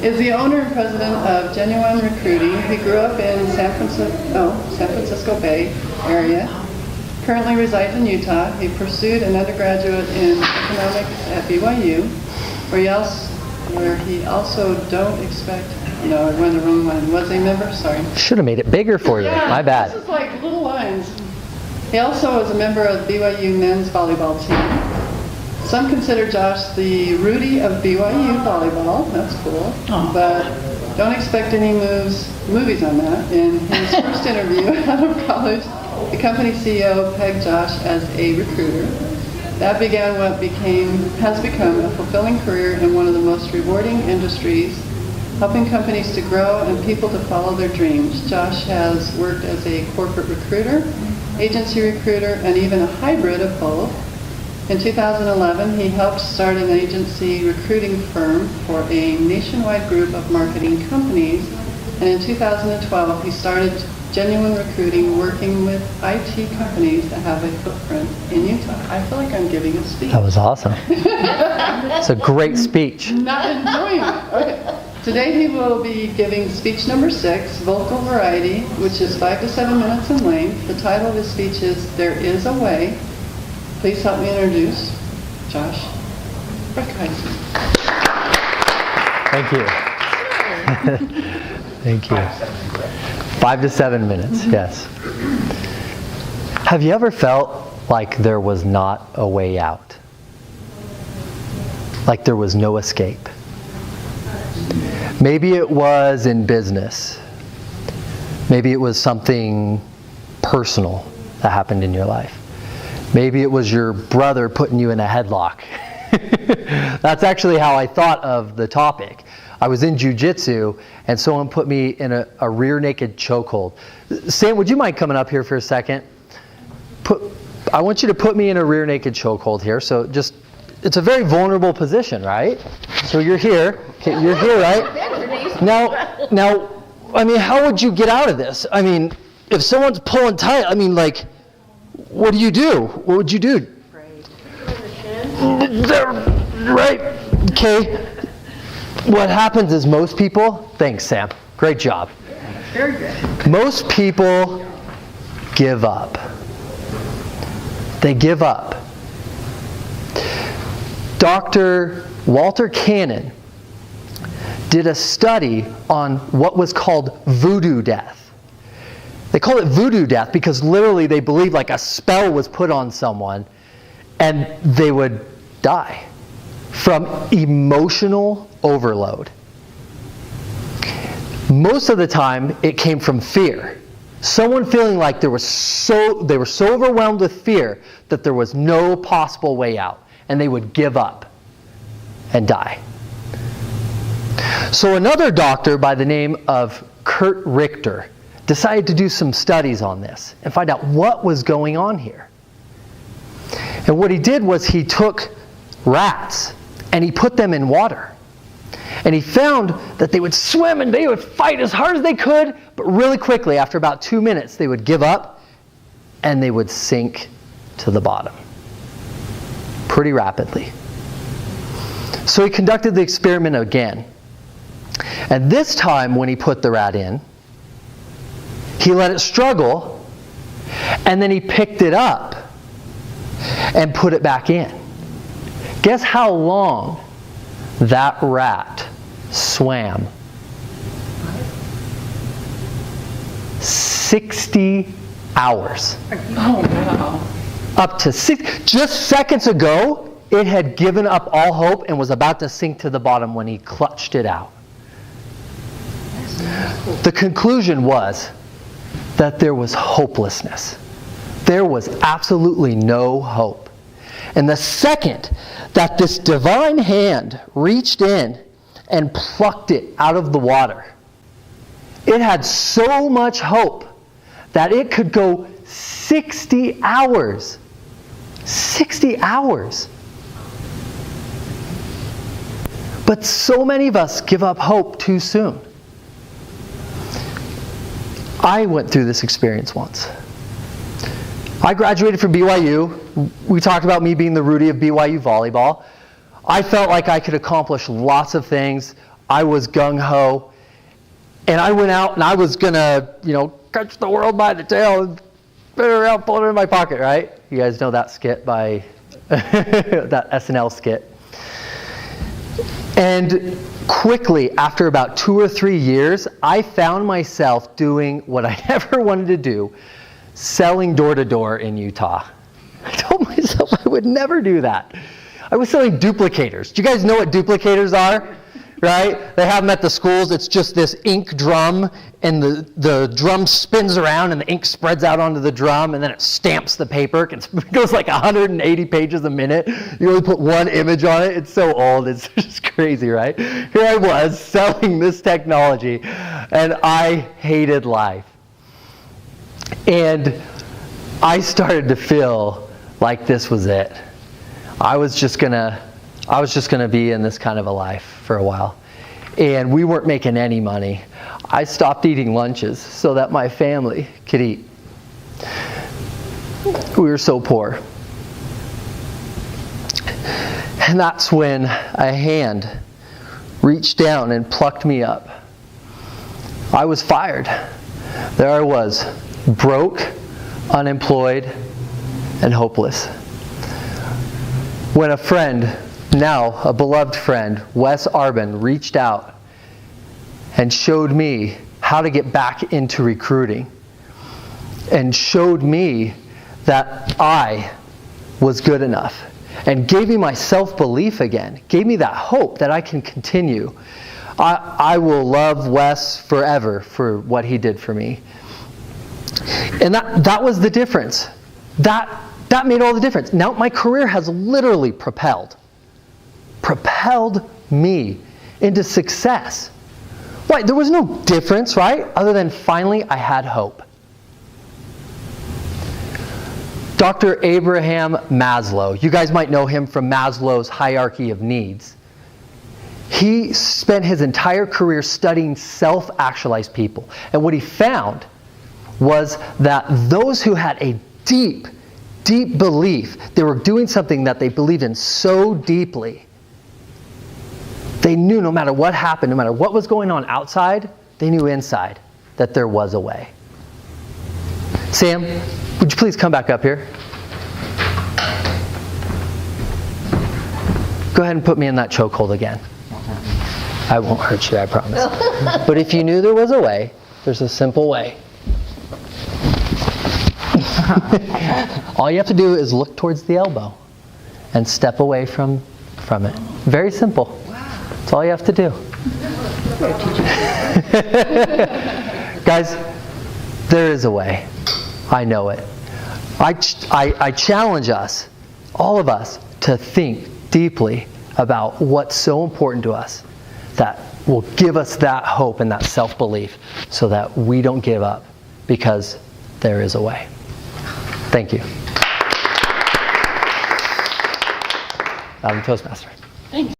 is the owner and president of Genuine Recruiting. He grew up in San Francisco Bay area. Currently resides in Utah. He pursued an undergraduate in economics at BYU, where he also I went the wrong line. Was a member? Sorry. Should have made it bigger for you. Yeah, my bad. This is like little lines. He also was a member of the BYU men's volleyball team. Some consider Josh the Rudy of BYU volleyball. That's cool. But don't expect any movies on that. In his first interview out of college, the company CEO pegged Josh as a recruiter. That began what has become a fulfilling career in one of the most rewarding industries, helping companies to grow and people to follow their dreams. Josh has worked as a corporate recruiter, agency recruiter, and even a hybrid of both. In 2011, he helped start an agency recruiting firm for a nationwide group of marketing companies. And in 2012, he started Genuine Recruiting, working with IT companies that have a footprint in Utah. I feel like I'm giving a speech. That was awesome. It's a great speech. Not enjoying it. Okay. Today he will be giving speech number 6, Vocal Variety, which is 5 to 7 minutes in length. The title of his speech is There Is a Way. Please help me introduce Josh Breckheisen. Thank you. Thank you. 5 to 7 minutes, yes. Have you ever felt like there was not a way out? Like there was no escape? Maybe it was in business. Maybe it was something personal that happened in your life. Maybe it was your brother putting you in a headlock. That's actually how I thought of the topic. I was in jiu-jitsu and someone put me in a rear naked chokehold. Sam, would you mind coming up here for a second? I want you to put me in a rear naked chokehold here. So it's a very vulnerable position, right? So you're here. Okay, you're here, right? Now, I mean, how would you get out of this? I mean, if someone's pulling tight, I mean, like, what do you do? What would you do? Right. Okay. What happens is most people, thanks Sam, great job. Very good. Most people give up. They give up. Dr. Walter Cannon did a study on what was called voodoo death. They call it voodoo death because literally they believed like a spell was put on someone and they would die from emotional overload. Most of the time it came from fear. Someone feeling like they were so overwhelmed with fear that there was no possible way out and they would give up and die. So another doctor by the name of Kurt Richter decided to do some studies on this and find out what was going on here. And what he did was he took rats and he put them in water. And he found that they would swim and they would fight as hard as they could, but really quickly, after about 2 minutes, they would give up and they would sink to the bottom pretty rapidly. So he conducted the experiment again. And this time when he put the rat in, he let it struggle, and then he picked it up and put it back in. Guess how long that rat swam? 60 hours. Oh, wow. Up to 6. Just seconds ago, it had given up all hope and was about to sink to the bottom when he clutched it out. The conclusion was that there was hopelessness. There was absolutely no hope. And the second that this divine hand reached in and plucked it out of the water, it had so much hope that it could go 60 hours. 60 hours. But so many of us give up hope too soon. I went through this experience once. I graduated from BYU. We talked about me being the Rudy of BYU volleyball. I felt like I could accomplish lots of things. I was gung-ho, and I went out and I was gonna, catch the world by the tail and spin it around, pull it in my pocket, right? You guys know that skit by, that SNL skit. And quickly, after about 2 or 3 years, I found myself doing what I never wanted to do, selling door-to-door in Utah. I told myself I would never do that. I was selling duplicators. Do you guys know what duplicators are? Right? They have them at the schools. It's just this ink drum, and the drum spins around, and the ink spreads out onto the drum, and then it stamps the paper. It goes like 180 pages a minute. You only put one image on it. It's so old. It's just crazy, right? Here I was selling this technology, and I hated life. And I started to feel like this was it. I was just gonna be in this kind of a life for a while. And we weren't making any money. I stopped eating lunches so that my family could eat. We were so poor. And that's when a hand reached down and plucked me up. I was fired. There I was, broke, unemployed, and hopeless. When a friend, now a beloved friend, Wes Arbin, reached out and showed me how to get back into recruiting and showed me that I was good enough and gave me my self-belief again, gave me that hope that I can continue. I will love Wes forever for what he did for me. And that was the difference. That made all the difference. Now my career has literally propelled me into success. Why? There was no difference, right? Other than finally I had hope. Dr. Abraham Maslow, you guys might know him from Maslow's hierarchy of needs. He spent his entire career studying self-actualized people. And what he found was that those who had a deep belief, they were doing something that they believed in so deeply, they knew no matter what happened, no matter what was going on outside, they knew inside that there was a way. Sam, would you please come back up here? Go ahead and put me in that chokehold again. I won't hurt you, I promise. But if you knew there was a way, there's a simple way. All you have to do is look towards the elbow and step away from it. Very simple. That's all you have to do. Guys, there is a way. I know it. I challenge us, all of us, to think deeply about what's so important to us that will give us that hope and that self-belief so that we don't give up, because there is a way. Thank you. I'm Toastmaster.